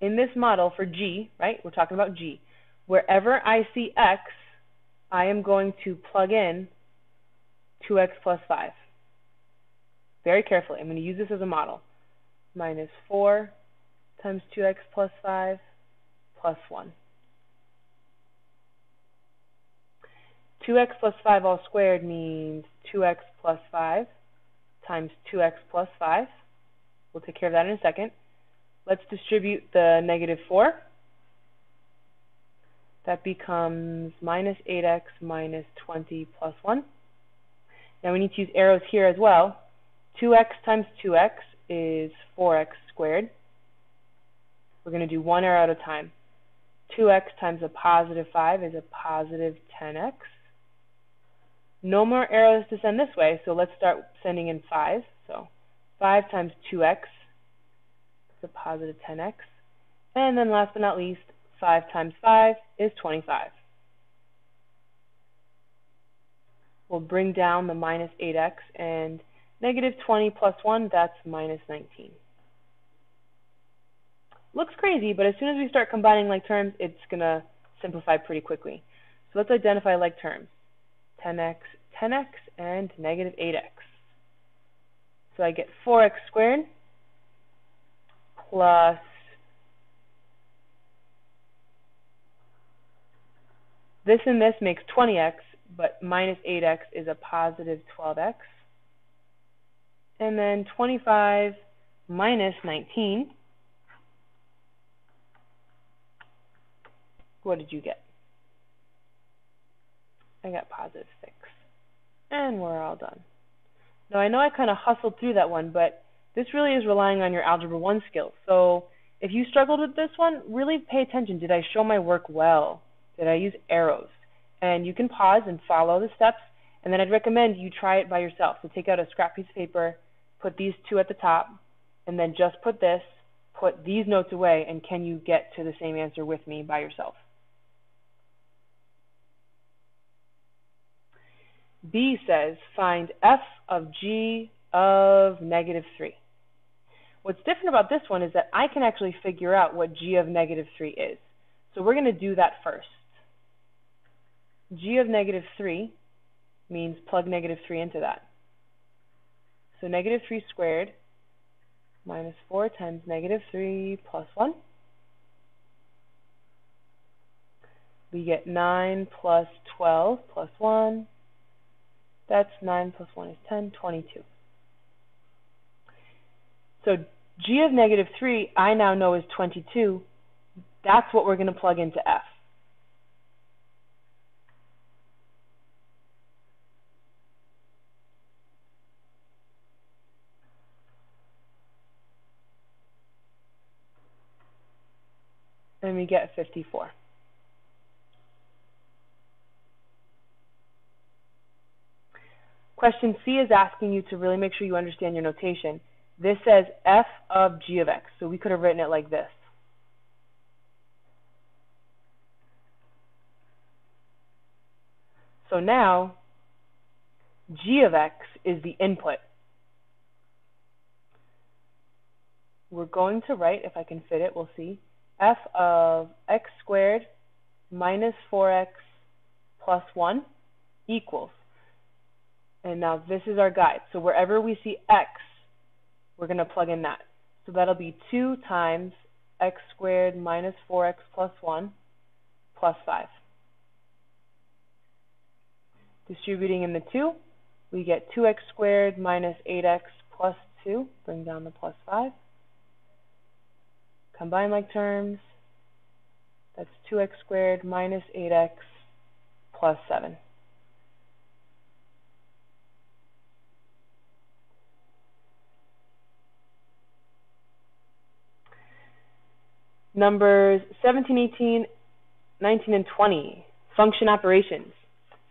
[SPEAKER 1] in this model for g, right, we're talking about g, wherever I see x, I am going to plug in 2x plus 5. Very carefully. I'm going to use this as a model. Minus 4 times 2x plus 5 plus 1. 2x plus 5 all squared means 2x plus 5 times 2x plus 5. We'll take care of that in a second. Let's distribute the negative 4. That becomes minus 8x minus 20 plus 1. Now we need to use arrows here as well. 2x times 2x is 4x squared. We're going to do one arrow at a time. 2x times a positive 5 is a positive 10x. No more arrows to send this way, so let's start sending in 5. So 5 times 2x is a positive 10x. And then last but not least, 5 times 5 is 25. We'll bring down the minus 8x, and negative 20 plus 1, that's minus 19. Looks crazy, but as soon as we start combining like terms, it's going to simplify pretty quickly. So let's identify like terms. 10x, 10x, and negative 8x. So I get 4x squared plus this and this makes 20x, but minus 8x is a positive 12x. And then 25 minus 19, what did you get? I got positive 6. And we're all done. Now I know I kind of hustled through that one, but this really is relying on your Algebra 1 skills. So if you struggled with this one, really pay attention. Did I show my work well? Did I use arrows? And you can pause and follow the steps, and then I'd recommend you try it by yourself. So take out a scrap piece of paper, put these two at the top, and then just put this, put these notes away, and can you get to the same answer with me by yourself? B says, find f of g of negative 3. What's different about this one is that I can actually figure out what g of negative 3 is. So we're going to do that first. G of negative 3 means plug negative 3 into that. So negative 3 squared minus 4 times negative 3 plus 1. We get 9 plus 12 plus 1. That's 9 plus 1 is 10, 22. So g of negative 3 I now know is 22. That's what we're going to plug into f. And we get 54. Question C is asking you to really make sure you understand your notation. This says f of g of x, so we could have written it like this. So now, g of x is the input. We're going to write, if I can fit it, we'll see, f of x squared minus 4x plus 1 equals. And now this is our guide. So wherever we see x, we're going to plug in that. So that'll be 2 times x squared minus 4x plus 1 plus 5. Distributing in the 2, we get 2x squared minus 8x plus 2, bring down the plus 5. Combine like terms, that's 2x squared minus 8x plus 7. Numbers 17, 18, 19, and 20, function operations,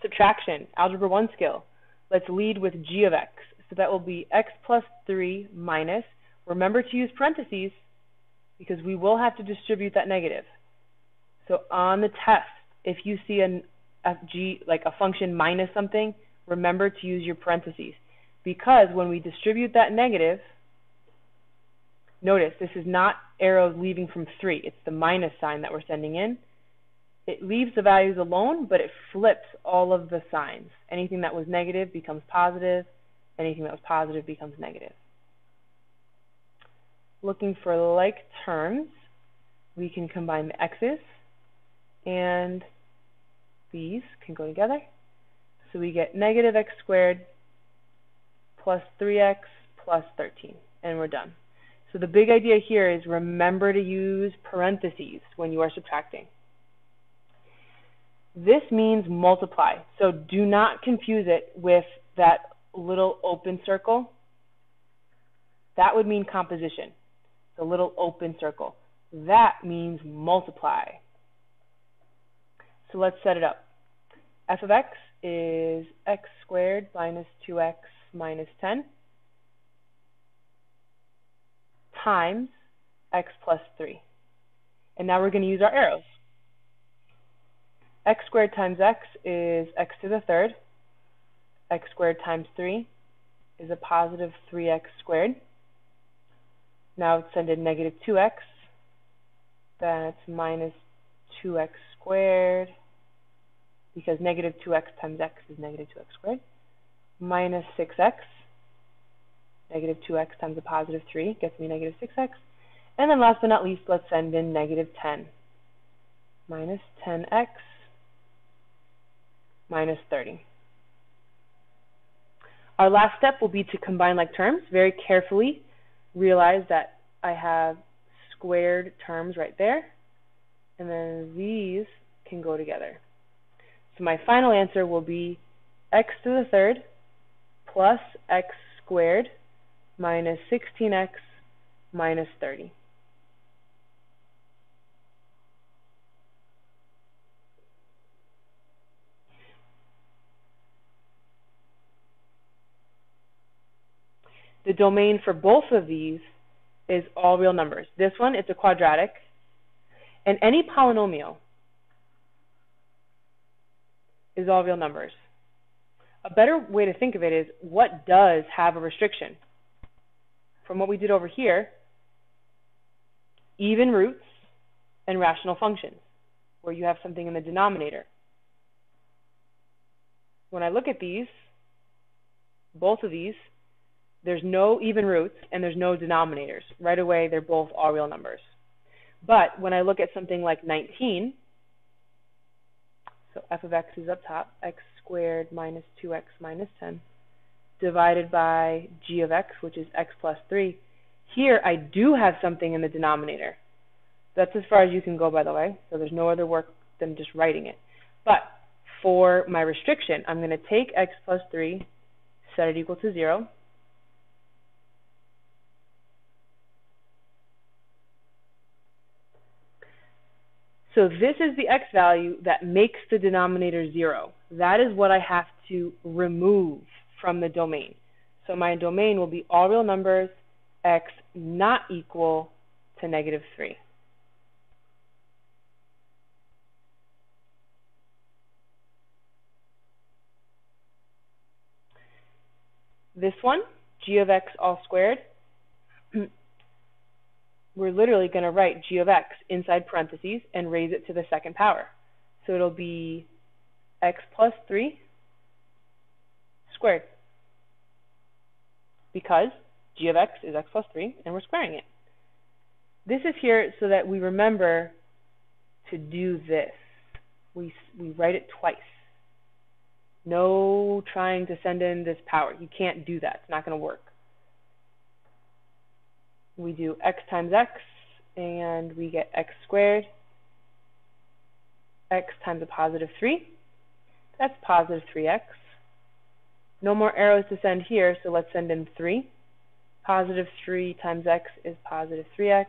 [SPEAKER 1] subtraction, algebra 1 skill. Let's lead with g of x. So that will be x plus 3 minus, remember to use parentheses because we will have to distribute that negative. So on the test, if you see a function minus something, remember to use your parentheses. Because when we distribute that negative, notice this is not arrows leaving from 3. It's the minus sign that we're sending in. It leaves the values alone, but it flips all of the signs. Anything that was negative becomes positive. Anything that was positive becomes negative. Looking for like terms, we can combine the x's, and these can go together. So we get negative x squared plus 3x plus 13, and we're done. So the big idea here is remember to use parentheses when you are subtracting. This means multiply, so do not confuse it with that little open circle. That would mean composition, the little open circle. That means multiply. So let's set it up. F of x is x squared minus 2x minus 10 times x plus 3. And now we're going to use our arrows. X squared times x is x to the third. X squared times 3 is a positive 3x squared. Now send in negative 2x. That's minus 2x squared, because negative 2x times x is negative 2x squared, minus 6x. Negative 2x times a positive 3 gets me negative 6x. And then last but not least, let's send in negative 10. Minus 10x minus 30. Our last step will be to combine like terms. Very carefully realize that I have squared terms right there, and then these can go together. So my final answer will be x to the third plus x squared minus 16x minus 30. The domain for both of these is all real numbers. This one, it's a quadratic. And any polynomial is all real numbers. A better way to think of it is, what does have a restriction? From what we did over here, even roots and rational functions, where you have something in the denominator. When I look at these, both of these, there's no even roots and there's no denominators. Right away, they're both all real numbers. But when I look at something like 19, so f of x is up top, x squared minus 2x minus 10, divided by g of x, which is x plus 3. Here, I do have something in the denominator. That's as far as you can go, by the way, so there's no other work than just writing it. But for my restriction, I'm going to take x plus 3, set it equal to 0. So this is the x value that makes the denominator 0. That is what I have to remove from the domain. So my domain will be all real numbers, x not equal to negative 3. This one, g of x all squared, we're literally going to write g of x inside parentheses and raise it to the second power. So it'll be x plus 3 squared, because g of x is x plus 3 and we're squaring it. This is here so that we remember to do this. We write it twice. No trying to send in this power. You can't do that. It's not going to work. we do x times x, and we get x squared. X times a positive 3, that's positive 3x. No more arrows to send here, so let's send in 3. Positive 3 times x is positive 3x.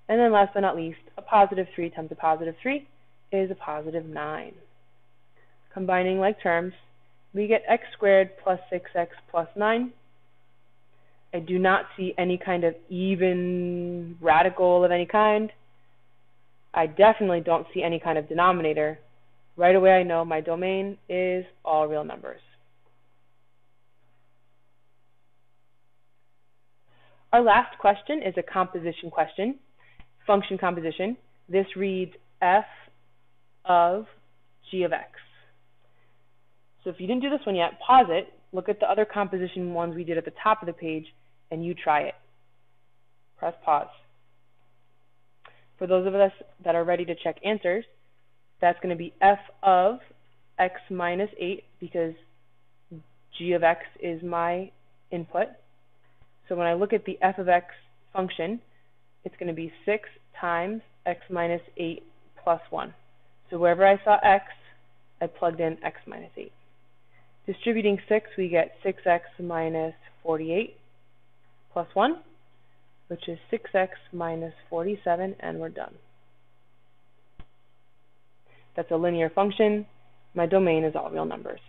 [SPEAKER 1] And then last but not least, a positive 3 times a positive 3 is a positive 9. Combining like terms, we get x squared plus 6x plus 9. I do not see any kind of even radical of any kind. I definitely don't see any kind of denominator. Right away I know my domain is all real numbers. Our last question is a composition question, function composition. This reads f of g of x. So if you didn't do this one yet, pause it, look at the other composition ones we did at the top of the page, and you try it. Press pause. For those of us that are ready to check answers, that's going to be f of x minus 8, because g of x is my input. So when I look at the f of x function, it's going to be 6 times x minus 8 plus 1. So wherever I saw x, I plugged in x minus 8. Distributing 6, we get 6x minus 48 plus 1, which is 6x minus 47, and we're done. That's a linear function. My domain is all real numbers.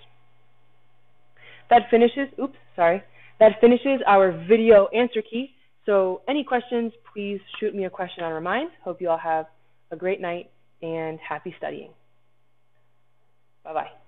[SPEAKER 1] That finishes our video answer key. So any questions, please shoot me a question on Remind. Hope you all have a great night and happy studying. Bye-bye.